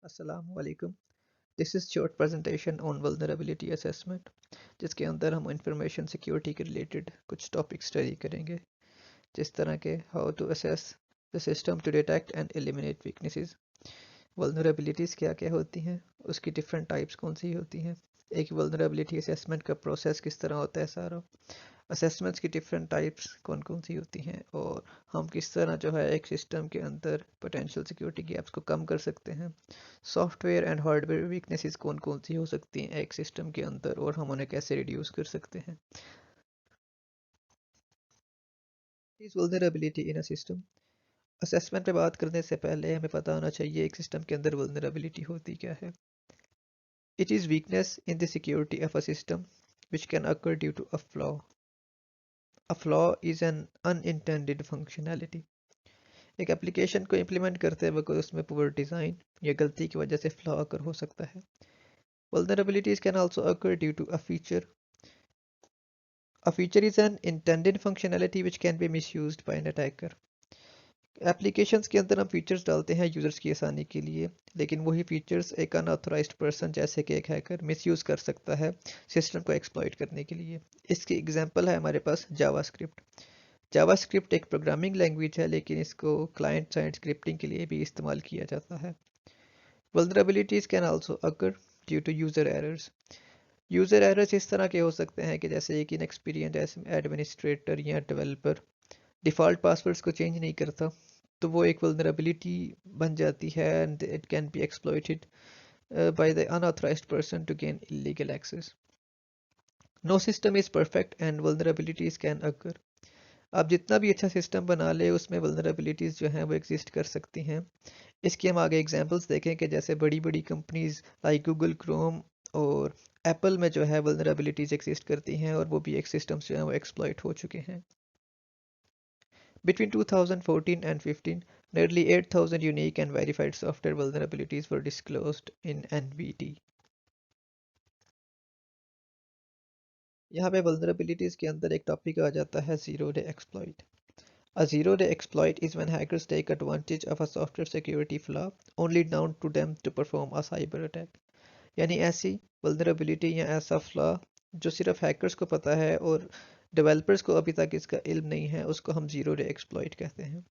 अस्सलाम वालेकुम। This is short presentation on vulnerability assessment, जिसके अंदर हम इंफॉर्मेशन सिक्योरिटी के रिलेटेड कुछ टॉपिक स्टडी करेंगे, जिस तरह के how to assess the system to detect and eliminate weaknesses. Vulnerabilities क्या क्या होती हैं, उसकी डिफरेंट टाइप्स कौन सी होती हैं, एक वल्नरेबिलिटी असेसमेंट का प्रोसेस किस तरह होता है, सारा असेसमेंट्स की डिफरेंट टाइप्स कौन कौन सी होती हैं, और हम किस तरह जो है एक सिस्टम के अंदर पोटेंशियल सिक्योरिटी गैप्स को कम कर सकते हैं। सॉफ्टवेयर एंड हार्डवेयर वीकनेसेस कौन कौन सी हो सकती हैं एक सिस्टम के अंदर, और हम उन्हें कैसे रिड्यूस कर सकते हैं। इस vulnerability in a system assessment पे बात करने से पहले हमें पता होना चाहिए एक सिस्टम के अंदर वल्नरेबिलिटी होती क्या है। It is weakness in the security of a system which can occur due to a flaw. A flaw is an unintended functionality. एक एप्लीकेशन को इम्प्लीमेंट करते वक्त उसमें पुअर डिज़ाइन या गलती की वजह से फ्लॉ अकर हो सकता है। Vulnerabilities can also occur due to a feature. A feature is an intended functionality which can be misused by an attacker. Applications के अंदर हम फीचर्स डालते हैं यूज़र्स की आसानी के लिए, लेकिन वही फीचर्स एक अनऑथराइज्ड पर्सन जैसे कि एक हैकर मिसयूज़ कर सकता है सिस्टम को एक्सप्लॉइट करने के लिए। इसकी एग्जांपल है हमारे पास जावास्क्रिप्ट। जावास्क्रिप्ट एक प्रोग्रामिंग लैंग्वेज है, लेकिन इसको क्लाइंट साइड स्क्रिप्टिंग के लिए भी इस्तेमाल किया जाता है। Vulnerabilities can also occur due to user errors. User errors इस तरह के हो सकते हैं कि जैसे एक इनएक्सपीरियंस एडमिनिस्ट्रेटर या डेवलपर डिफ़ॉल्ट पासवर्ड्स को चेंज नहीं करता, तो वो एक वल्नरेबिलिटी बन जाती है and it can be exploited by the unauthorized person to gain illegal access. No system is perfect and vulnerabilities can occur. आप जितना भी अच्छा सिस्टम बना ले, उसमें वल्नरेबिलिटीज़ जो हैं वो एग्जिस्ट कर सकती हैं। इसकी हम आगे एग्जांपल्स देखें कि जैसे बड़ी बड़ी कंपनीज लाइक गूगल क्रोम और एप्पल में जो है वल्नरेबिलिटीज एग्जिस्ट करती हैं, और वो भी एक सिस्टम्स जो हैं वो एक्सप्लॉइट हो चुके हैं। Between 2014 and 15, nearly 8,000 unique and verified software vulnerabilities were disclosed in NVD. यहाँ पे vulnerabilities के अंदर एक टॉपिक आ जाता है zero day exploit. A zero day exploit is when hackers take advantage of a software security flaw only known to them to perform a cyber attack. यानी ऐसी vulnerability या ऐसा फ्लॉ जो सिर्फ हैकर्स को पता है और डेवलपर्स को अभी तक इसका इल्म नहीं है, उसको हम जीरो डे एक्सप्लॉइट कहते हैं।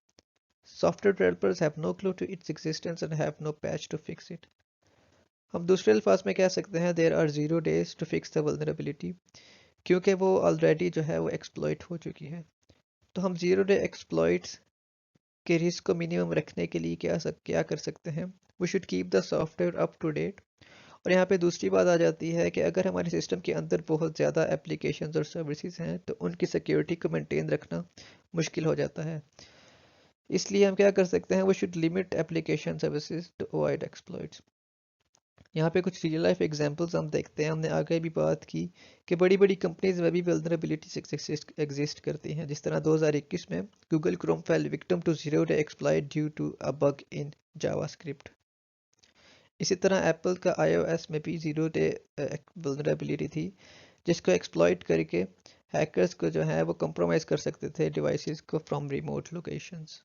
Software developers have no clue to its existence and have no patch to fix it. हम दूसरे अल्फाज में कह सकते हैं there are zero days to fix the vulnerability, क्योंकि वो ऑलरेडी जो है वो एक्सप्लॉइट हो चुकी है। तो हम जीरो डे एक्सप्लॉइट्स के रिस्क को मिनिमम रखने के लिए क्या कर सकते हैं। We should keep the software up to date. और यहाँ पे दूसरी बात आ जाती है कि अगर हमारे सिस्टम के अंदर बहुत ज़्यादा एप्लीकेशंस और सर्विसेज हैं, तो उनकी सिक्योरिटी को मेंटेन रखना मुश्किल हो जाता है। इसलिए हम क्या कर सकते हैं, वो should limit application services to avoid exploits. यहाँ पे कुछ रियल लाइफ एग्जांपल्स हम देखते हैं। हमने आगे भी बात की कि बड़ी बड़ी कंपनीज में भी वल्नरेबिलिटीज एग्जिस्ट करती हैं। जिस तरह 2021 में Google Chrome fail victim to zero day exploit due to a bug in JavaScript. इसी तरह एप्पल का iOS में भी जीरो डे वल्नरेबिलिटी थी, जिसको एक्सप्लॉइट करके हैकर्स को जो है वो कंप्रोमाइज कर सकते थे डिवाइसेस को फ्रॉम रिमोट लोकेशंस।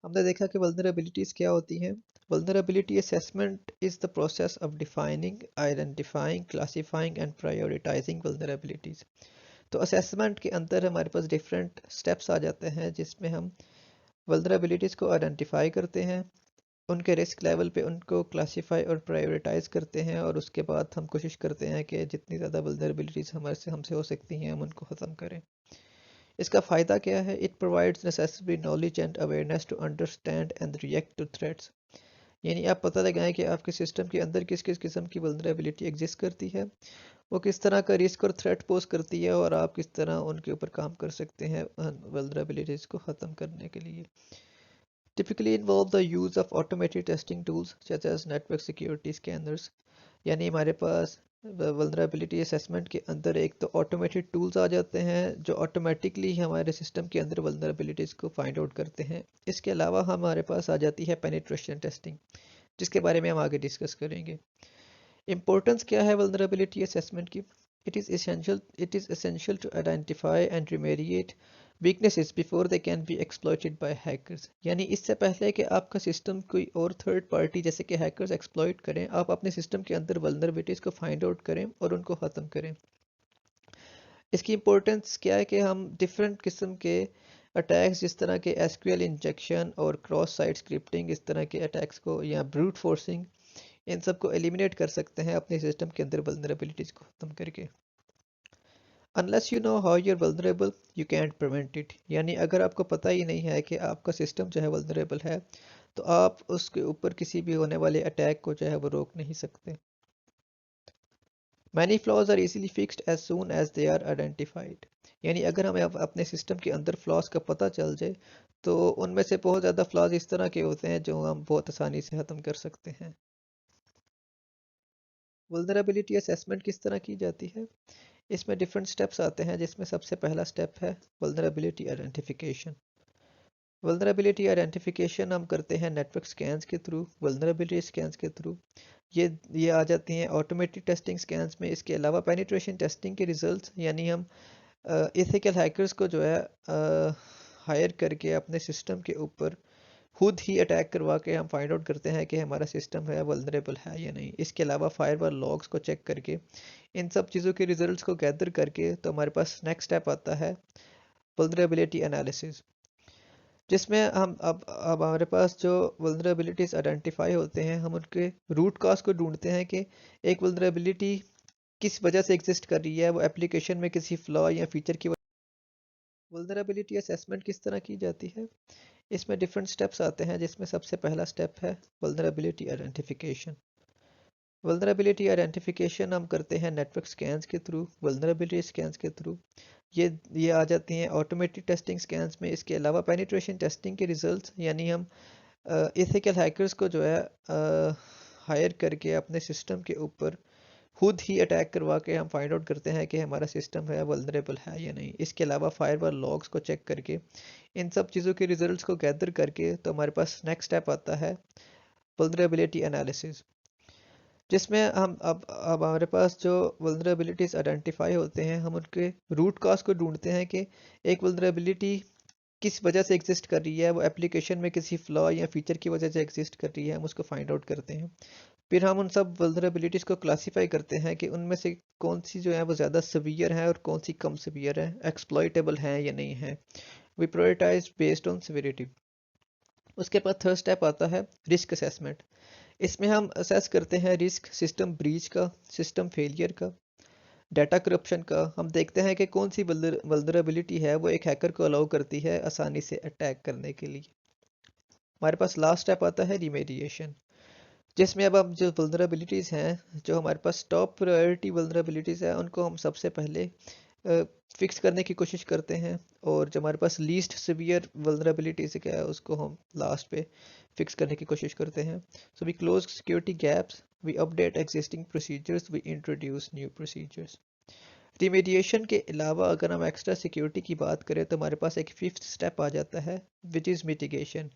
हमने देखा कि वल्नरेबिलिटीज क्या होती हैं। Vulnerability assessment is the process of defining, identifying, classifying and prioritising vulnerabilities. तो असेसमेंट के अंदर हमारे पास डिफरेंट स्टेप्स आ जाते हैं, जिसमें हम वल्नरेबिलिटीज को आइडेंटिफाई करते हैं, उनके रिस्क लेवल पे उनको क्लासीफाई और प्रायोरिटाइज करते हैं, और उसके बाद हम कोशिश करते हैं कि जितनी ज़्यादा वल्नरेबिलिटीज़ हमसे हो सकती हैं हम उनको ख़त्म करें। इसका फ़ायदा क्या है? It provides necessary knowledge and awareness to understand and react to threats. यानी आप पता लगाएं कि आपके सिस्टम के अंदर किस किस किस्म की वल्नरेबिलिटी एग्जिस्ट करती है, वो किस तरह का रिस्क और थ्रेट पोज करती है, और आप किस तरह उनके ऊपर काम कर सकते हैं वल्नरेबिलिटीज़ को ख़त्म करने के लिए। Typically involve the use of automated testing tools such as network security scanners। यानी हमारे पास वल्नरेबिलिटी असेसमेंट के अंदर एक तो ऑटोमेटेड टूल्स आ जाते हैं जो ऑटोमेटिकली हमारे सिस्टम के अंदर वल्नरेबिलिटीज़ को फाइंड आउट करते हैं। इसके अलावा हमारे पास आ जाती है पेनिट्रेशन टेस्टिंग, जिसके बारे में हम आगे डिस्कस करेंगे। इम्पोर्टेंस क्या है वल्नरेबिलिटी असेसमेंट की? It is essential to identify and remediate weaknesses before they can be exploited bye hackers, यानी इससे पहले कि आपका सिस्टम कोई और थर्ड पार्टी जैसे कि हैकर्स एक्सप्लॉइट करें, आप अपने सिस्टम के अंदर वल्नरेबिलिटीज़ को फाइंड आउट करें और उनको ख़त्म करें। इसकी इंपॉर्टेंस क्या है कि हम डिफरेंट किस्म के अटैक्स जिस तरह के एसक्यूएल इंजेक्शन और क्रॉस साइट स्क्रिप्टिंग, इस तरह के अटैक्स को या ब्रूट फोर्सिंग, इन सब को एलिमिनेट कर सकते हैं अपने सिस्टम के अंदर वल्नरेबिलिटीज़ को ख़त्म करके। Unless you know how you're vulnerable you can't prevent it, यानी अगर आपको पता ही नहीं है कि आपका सिस्टम जो है वल्नरेबल है तो आप उसके ऊपर किसी भी होने वाले अटैक को जो है वो रोक नहीं सकते। Many flaws are easily fixed as soon as they are identified, यानी अगर हमें अपने सिस्टम के अंदर फ्लॉज का पता चल जाए तो उनमें से बहुत ज़्यादा फ्लॉज इस तरह के होते हैं जो हम बहुत आसानी से ख़त्म कर सकते हैं। वल्नरेबिलिटी असेसमेंट किस तरह की जाती है? इसमें डिफरेंट स्टेप्स आते हैं, जिसमें सबसे पहला स्टेप है वल्नरेबिलिटी आइडेंटिफिकेशन। वल्नरेबिलिटी आइडेंटिफिकेशन हम करते हैं नेटवर्क स्कैन्स के थ्रू, वल्नरेबिलिटी स्कैन्स के थ्रू। ये आ जाती हैं ऑटोमेटिक टेस्टिंग स्कैन्स में। इसके अलावा पेनिट्रेशन टेस्टिंग के रिजल्ट्स, यानी हम एथिकल हैकर्स को जो है हायर करके अपने सिस्टम के ऊपर खुद ही अटैक करवा के हम फाइंड आउट करते हैं कि हमारा सिस्टम है वल्नरेबल है या नहीं। इसके अलावा फायरवॉल लॉग्स को चेक करके इन सब चीज़ों के रिजल्ट्स को गैदर करके तो हमारे पास नेक्स्ट स्टेप आता है वल्नरेबिलिटी एनालिसिस, जिसमें हम अब हमारे पास जो वल्नरेबिलिटीज आइडेंटिफाई होते हैं, हम उनके रूट कॉज को ढूंढते हैं कि एक वल्नरेबिलिटी किस वजह से एग्जिस्ट कर रही है, वो एप्लीकेशन में किसी फ्लॉ या फीचर की वजह। वल्नरेबिलिटी असेसमेंट किस तरह की जाती है? इसमें डिफरेंट स्टेप्स आते हैं, जिसमें सबसे पहला स्टेप है वल्नरेबिलिटी आइडेंटिफिकेशन। वल्नरेबिलिटी आइडेंटिफिकेशन हम करते हैं नेटवर्क स्कैन्स के थ्रू, वल्नरेबिलिटी स्कैन्स के थ्रू। ये आ जाती हैं ऑटोमेटिक टेस्टिंग स्कैन्स में। इसके अलावा पेनिट्रेशन टेस्टिंग के रिजल्ट्स, यानी हम एथिकल हैकर्स को जो है हायर करके अपने सिस्टम के ऊपर खुद ही अटैक करवा के हम फाइंड आउट करते हैं कि हमारा सिस्टम है वल्नरेबल है या नहीं। इसके अलावा फायरवॉल लॉग्स को चेक करके इन सब चीज़ों के रिजल्ट्स को गैदर करके तो हमारे पास नेक्स्ट स्टेप आता है वल्नरेबिलिटी एनालिसिस, जिसमें हम अब हमारे पास जो वल्नरेबिलिटीज आइडेंटिफाई होते हैं, हम उनके रूट कॉज को ढूंढते हैं कि एक वल्नरेबिलिटी किस वजह से एग्जिस्ट कर रही है, वो एप्लीकेशन में किसी फ्लॉ या फीचर की वजह से एग्जिस्ट कर रही है, हम उसको फाइंड आउट करते हैं। फिर हम उन सब वल्नरेबिलिटीज को क्लासीफाई करते हैं कि उनमें से कौन सी जो है वो ज़्यादा सीवियर है और कौन सी कम सीवियर है, एक्सप्लॉइटेबल हैं या नहीं है। We prioritize based on severity. उसके बाद थर्ड स्टेप आता है रिस्क असेसमेंट। इसमें हम असेस करते हैं रिस्क सिस्टम ब्रीच का, सिस्टम फेलियर का, डाटा करप्शन का। हम देखते हैं कि कौन सी वल्नरेबिलिटी है वो एक हैकर को अलाउ करती है आसानी से अटैक करने के लिए। हमारे पास लास्ट स्टेप आता है रिमेडिएशन, जिसमें अब हम जो वल्नरेबिलिटीज़ हैं, जो हमारे पास टॉप प्रायोरिटी वल्नरेबिलिटीज़ हैं, उनको हम सबसे पहले फिक्स करने की कोशिश करते हैं, और जो हमारे पास लीस्ट सिवियर वल्नरेबिलिटीज़ क्या है उसको हम लास्ट पे फिक्स करने की कोशिश करते हैं। So we close security gaps, we update existing procedures, we introduce new procedures. Remediation के अलावा अगर हम एक्स्ट्रा सिक्योरिटी की बात करें तो हमारे पास एक फिफ्थ स्टेप आ जाता है विच इज़ मिटिगेशन,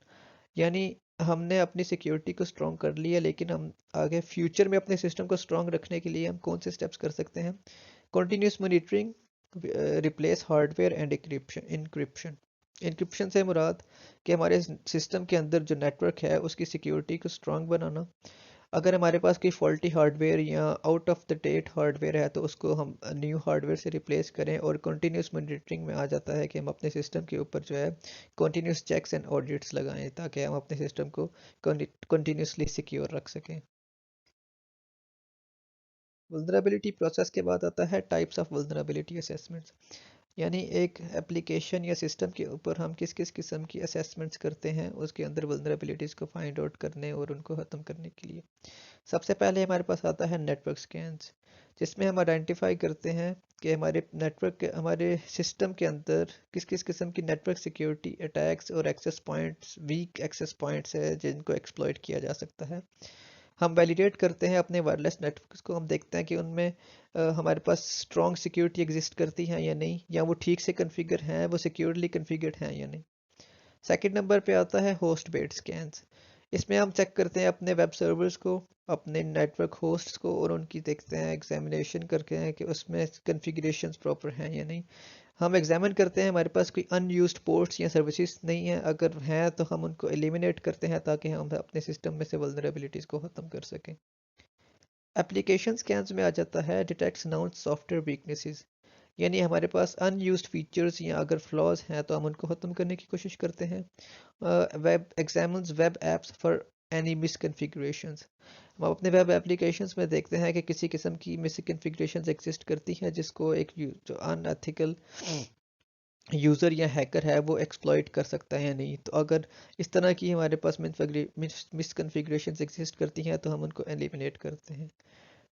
यानी हमने अपनी सिक्योरिटी को स्ट्रॉन्ग कर लिया, लेकिन हम आगे फ्यूचर में अपने सिस्टम को स्ट्रॉन्ग रखने के लिए हम कौन से स्टेप्स कर सकते हैं? Continuous monitoring, replace hardware and encryption. Encryption से मुराद कि हमारे सिस्टम के अंदर जो नेटवर्क है उसकी सिक्योरिटी को स्ट्रॉन्ग बनाना। अगर हमारे पास कोई फॉल्टी हार्डवेयर या out of the date hardware है तो उसको हम न्यू हार्डवेयर से रिप्लेस करें। और कंटिन्यूस मॉनिटरिंग में आ जाता है कि हम अपने सिस्टम के ऊपर जो है कंटिन्यूस चेक्स एंड ऑडिट्स लगाएं ताकि हम अपने सिस्टम को कंटिन्यूसली सिक्योर रख सकें। वल्नरेबिलिटी प्रोसेस के बाद आता है टाइप्स ऑफ वल्नरेबिलिटी असेसमेंट्स, यानी एक एप्लीकेशन या सिस्टम के ऊपर हम किस किस किस्म की असेसमेंट्स करते हैं उसके अंदर वल्नरेबिलिटीज़ को फाइंड आउट करने और उनको ख़त्म करने के लिए। सबसे पहले हमारे पास आता है नेटवर्क स्कैन्स, जिसमें हम आइडेंटिफाई करते हैं कि हमारे नेटवर्क के हमारे सिस्टम के अंदर किस किस किस्म की नेटवर्क सिक्योरिटी अटैक्स और access points, weak access points है जिनको एक्सप्लॉइट किया जा सकता है। हम वैलिडेट करते हैं अपने वायरलेस नेटवर्क्स को, हम देखते हैं कि उनमें हमारे पास स्ट्रॉन्ग सिक्योरिटी एग्जिस्ट करती हैं या नहीं, या वो ठीक से कन्फिगर हैं, वो सिक्योरली कन्फिगर्ड हैं या नहीं। सेकंड नंबर पे आता है होस्ट बेस्ड स्कैन्स। इसमें हम चेक करते हैं अपने वेब सर्वर्स को, अपने नेटवर्क होस्ट्स को, और उनकी देखते हैं एग्जामिनेशन करके हैं कि उसमें कन्फिगरेशंस प्रॉपर हैं या नहीं। हम एग्जामिन करते हैं हमारे पास कोई अनयूज्ड पोर्ट्स या सर्विसेज नहीं है, अगर हैं तो हम उनको एलिमिनेट करते हैं ताकि हम अपने सिस्टम में से वल्नरेबिलिटीज़ को ख़त्म कर सकें। एप्लीकेशन स्कैन्स में आ जाता है डिटेक्ट्स नाउन सॉफ्टवेयर वीकनेसेस, यानी हमारे पास अनयूज्ड फीचर्स या अगर फ्लॉज हैं तो हम उनको ख़त्म करने की कोशिश करते हैं। Web examines web apps for any misconfigurations, हम अपने वेब एप्लीकेशंस में देखते हैं कि किसी किस्म की मिसकन्फिगरेशंस एग्जिस्ट करती हैं जिसको एक जो अनएथिकल यूज़र या हैकर है वो एक्सप्लॉइट कर सकता है या नहीं। तो अगर इस तरह की हमारे पास मिसकन्फिगरेशंस एग्जिस्ट करती हैं तो हम उनको एलिमिनेट करते हैं।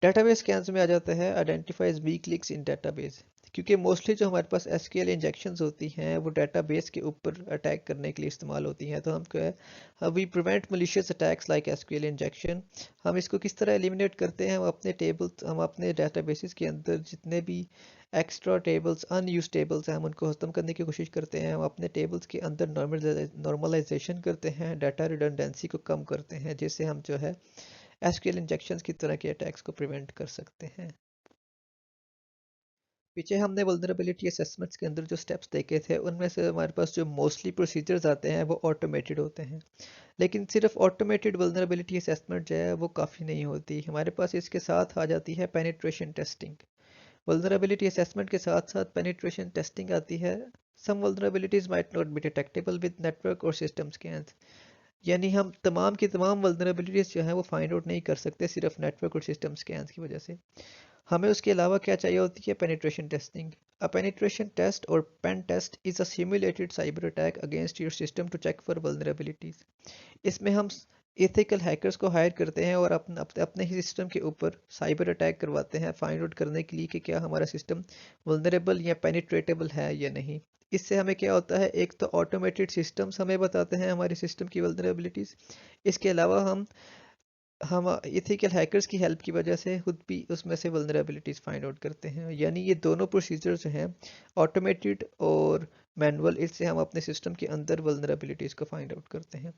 डेटाबेस स्कैन्स में आ जाता है identifies weak links in database, क्योंकि मोस्टली जो हमारे पास एसक्यूएल इंजेक्शंस होती हैं वो डेटाबेस के ऊपर अटैक करने के लिए इस्तेमाल होती हैं। तो हम क्या है, we prevent malicious attacks like SQL injection. हम इसको किस तरह एलिमिनेट करते हैं, हम अपने डेटाबेसेस के अंदर जितने भी एक्स्ट्रा टेबल्स अनयूज टेबल्स हैं हम उनको खत्म करने की कोशिश करते हैं। हम अपने टेबल्स के अंदर नॉर्मलाइजेशन करते हैं, डाटा रिडंडेंसी को कम करते हैं, जिससे हम जो है एसक्यूएल इंजेक्शंस की तरह के अटैक्स को प्रिवेंट कर सकते हैं। पीछे हमने वल्नरेबिलिटी असेसमेंट्स के अंदर जो स्टेप्स देखे थे उनमें से हमारे पास जो मोस्टली प्रोसीजर्स आते हैं वो ऑटोमेटेड होते हैं, लेकिन सिर्फ ऑटोमेटेड वल्नरेबिलिटी असेसमेंट जो है वो काफ़ी नहीं होती। हमारे पास इसके साथ आ जाती है पेनिट्रेशन टेस्टिंग। वल्नरेबिलिटी असेसमेंट के साथ साथ पेनिट्रेशन टेस्टिंग आती है। Some vulnerabilities might not be detectable with network और सिस्टम स्कैन्स, यानी हम तमाम की तमाम वल्नरेबिलिटीज जो है वो फाइंड आउट नहीं कर सकते सिर्फ नेटवर्क और सिस्टम स्कैन्स की वजह से। हमें उसके अलावा क्या चाहिए होती है, penetration testing. A penetration test और pen test is a simulated cyber attack against your system to check for vulnerabilities. इसमें हम एथिकल हैकर्स को हायर करते हैं और अपने ही सिस्टम के ऊपर साइबर अटैक करवाते हैं फाइंड आउट करने के लिए कि क्या हमारा सिस्टम वल्नरेबल या पेनिट्रेटेबल है या नहीं। इससे हमें क्या होता है, एक तो ऑटोमेटेड सिस्टम्स हमें बताते हैं हमारे सिस्टम की वल्नरेबिलिटीज, इसके अलावा हम एथिकल हैकर्स की हेल्प की वजह से खुद भी उसमें से वल्नरेबिलिटीज फाइंड आउट करते हैं। यानी ये दोनों प्रोसीजर जो हैं ऑटोमेटेड और मैनुअल, इससे हम अपने सिस्टम के अंदर वल्नरेबिलिटीज को फाइंड आउट करते हैं।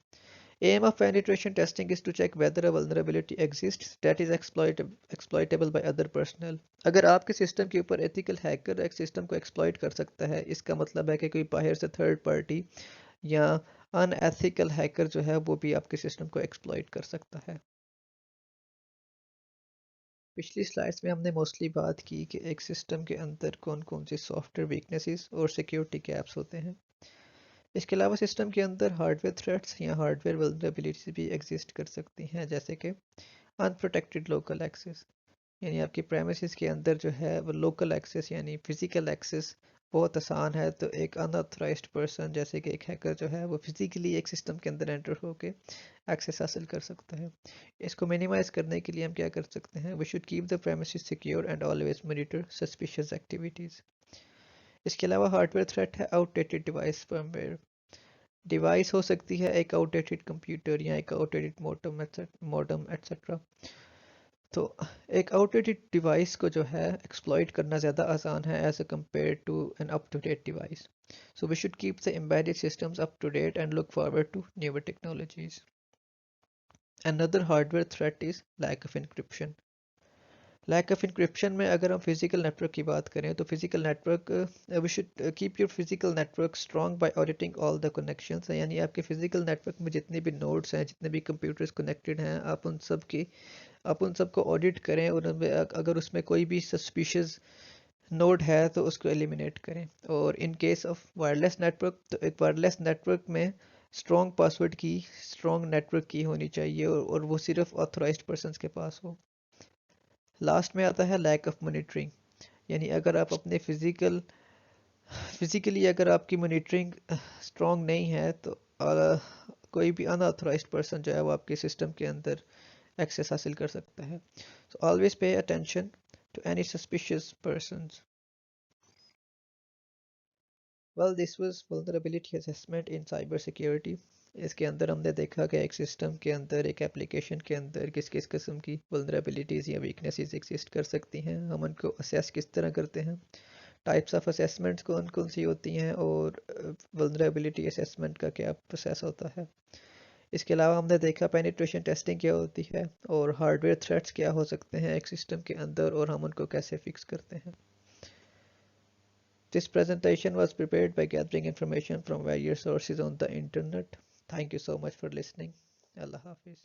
Aim of penetration testing is to check whether a vulnerability exists that is exploitable by other personnel. अगर आपके सिस्टम के ऊपर एथिकल हैकर एक सिस्टम को एक्सप्लॉइट कर सकता है, इसका मतलब है कि कोई बाहर से थर्ड पार्टी या अनएथिकल हैकर जो है वो भी आपके सिस्टम को एक्सप्लॉइट कर सकता है। पिछली स्लाइड्स में हमने मोस्टली बात की कि एक सिस्टम के अंदर कौन कौन सी सॉफ्टवेयर वीकनेसेस और सिक्योरिटी गैप्स होते हैं। इसके अलावा सिस्टम के अंदर हार्डवेयर थ्रेट्स या हार्डवेयर वल्नरेबिलिटीज भी एग्जिस्ट कर सकती हैं, जैसे कि अनप्रोटेक्टेड लोकल एक्सेस, यानी आपकी प्रेमिसेस के अंदर जो है वो लोकल एक्सेस यानी फिजिकल एक्सेस बहुत आसान है, तो एक अनऑथराइज्ड पर्सन जैसे कि एक हैकर जो है वो फिजिकली एक सिस्टम के अंदर एंटर होके एक्सेस हासिल कर सकता है। इसको मिनिमाइज करने के लिए हम क्या कर सकते हैं, we should keep the premises secure and always monitor suspicious activities. इसके अलावा हार्डवेयर थ्रेट है आउटडेटेड डिवाइस फर्मवेयर। डिवाइस हो सकती है एक आउटडेटेड कंप्यूटर या एक आउटडेटेड मॉडेम एटसेट्रा। तो एक आउटडेटेड डिवाइस को जो है एक्सप्लॉइट करना ज़्यादा आसान है as compare to an up to date device. So we should keep the embedded systems up to date and look forward to newer technologies. Another hardware threat is lack of encryption. Lack of encryption में अगर हम physical network की बात करें तो physical network we should keep your physical network strong by auditing all the connections, यानी आपके physical network में जितने भी नोड्स हैं जितने भी कंप्यूटर्स कनेक्टेड हैं आप उन सब को ऑडिट करें और उनमें अगर उसमें कोई भी सस्पिशियस नोड है तो उसको एलिमिनेट करें। और in case of wireless network तो एक वायरलेस नेटवर्क में स्ट्रॉन्ग पासवर्ड की स्ट्रॉन्ग नेटवर्क की होनी चाहिए और वो सिर्फ ऑथराइज्ड पर्सनस के पास हो। लास्ट में आता है लैक ऑफ मॉनिटरिंग, यानी अगर आप अपने फिजिकली अगर आपकी मॉनिटरिंग स्ट्रॉन्ग नहीं है तो कोई भी अनऑथराइज्ड पर्सन जो है वो आपके सिस्टम के अंदर एक्सेस हासिल कर सकता है। So always pay attention to any suspicious persons. Well, this was vulnerability assessment in cyber security. इसके अंदर हमने देखा कि एक सिस्टम के अंदर एक एप्लीकेशन के अंदर किस किस किस्म की vulnerabilities या weaknesses exist कर सकती हैं, हम उनको assess किस तरह करते हैं, टाइप्स ऑफ असेसमेंट्स कौन कौन सी होती हैं और vulnerability assessment का क्या प्रोसेस होता है। इसके अलावा हमने देखा पेनिट्रेशन टेस्टिंग क्या होती है और हार्डवेयर थ्रेट्स क्या हो सकते हैं एक सिस्टम के अंदर और हम उनको कैसे फिक्स करते हैं। This presentation was prepared by gathering information from various sources on the internet. Thank you so much for listening. Allah Hafiz.